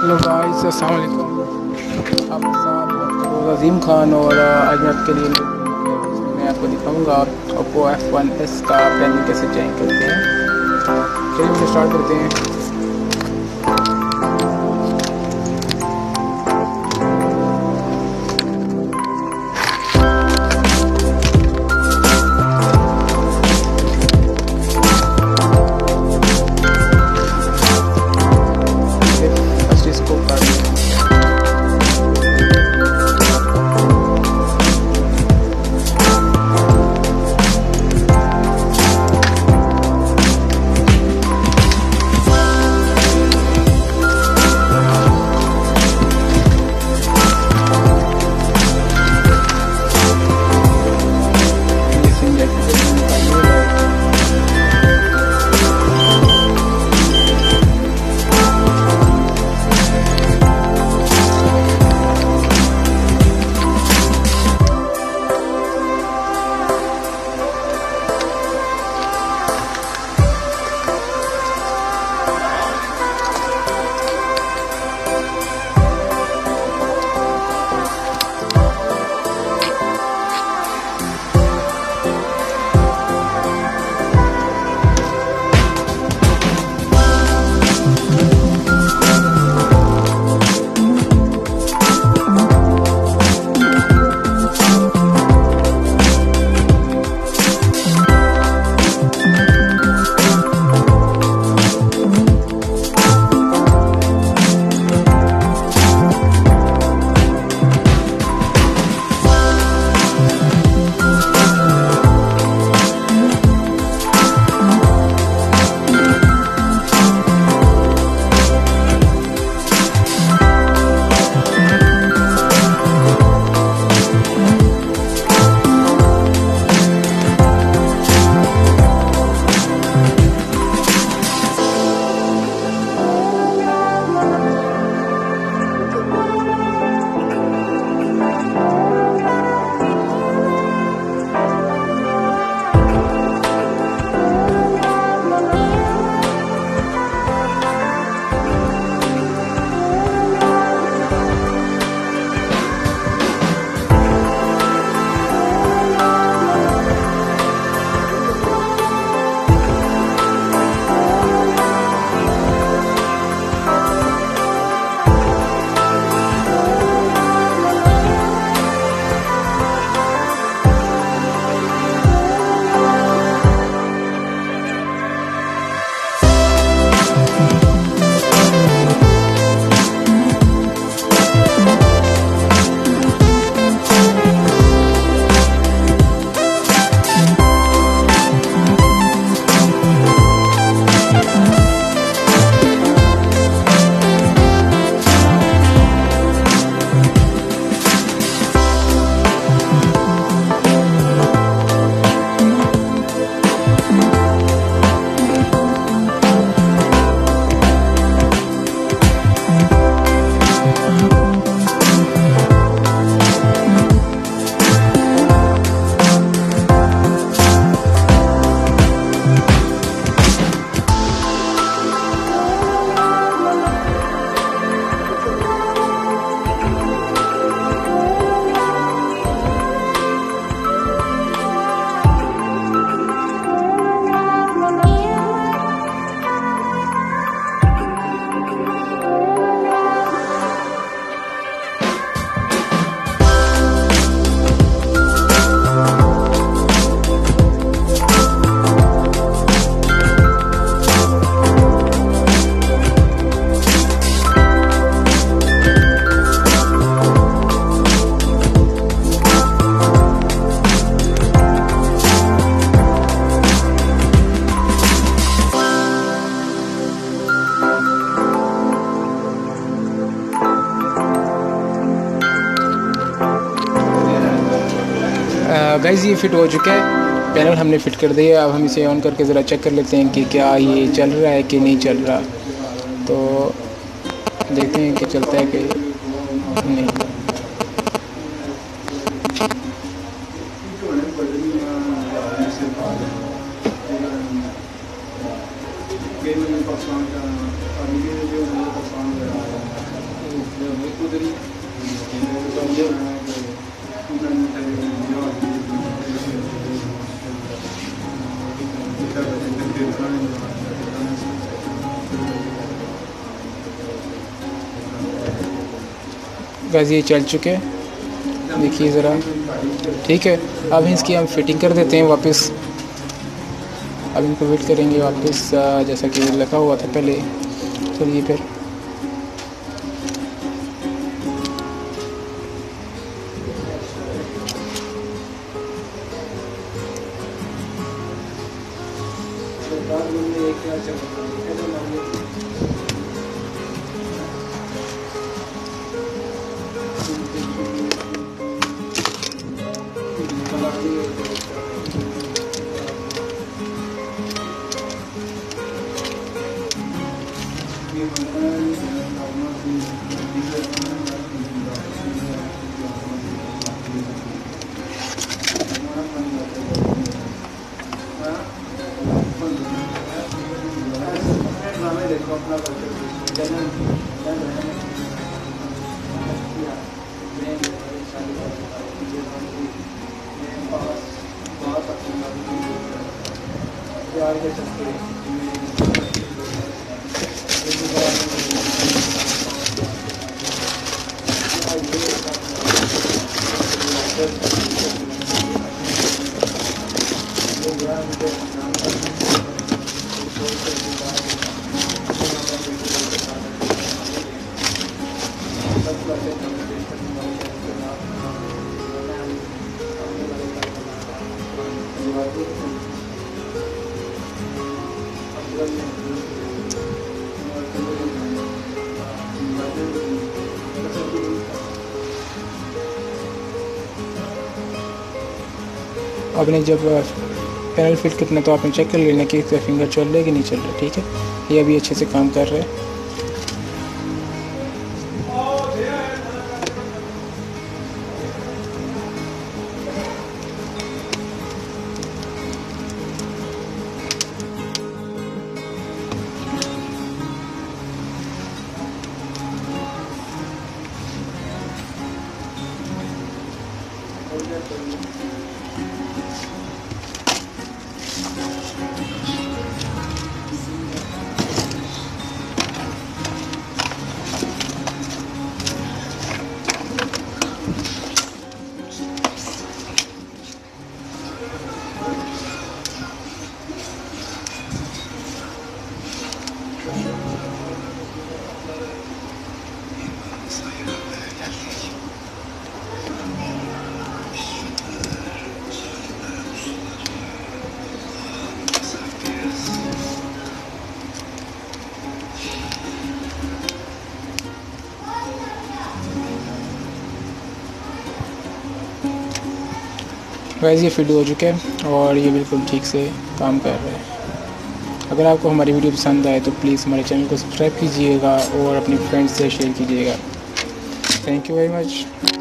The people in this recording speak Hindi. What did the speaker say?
हेलो गाइस, अस्सलाम वालेकुम। आपके साथ अजीम खान और आज मैं आपके लिए मैं आपको दिखाऊंगा Oppo F1S का पैनल कैसे चेंज करते हैं। चलिए वीडियो स्टार्ट करते हैं। गाइस ये फिट हो चुका है, पैनल हमने फिट कर दिया। अब हम इसे ऑन करके ज़रा चेक कर लेते हैं कि क्या ये चल रहा है कि नहीं चल रहा। तो देखते हैं कि चलता है कि नहीं। गाइस ये चल चुके हैं, देखिए ज़रा। ठीक है, अब इसकी हम फिटिंग कर देते हैं वापस। अब इनको फिट करेंगे वापस जैसा कि लगा हुआ था पहले। चलिए फिर आपने जब पैनल फिट करना तो आपने चेक कर लेना कि इसका फिंगर चल रहा है कि नहीं चल रहा। ठीक है, ये अभी अच्छे से काम कर रहा है। वैसे ये फिट हो चुका है और ये बिल्कुल ठीक से काम कर रहा है। अगर आपको हमारी वीडियो पसंद आए तो प्लीज़ हमारे चैनल को सब्सक्राइब कीजिएगा और अपने फ्रेंड्स से शेयर कीजिएगा। Thank you very much.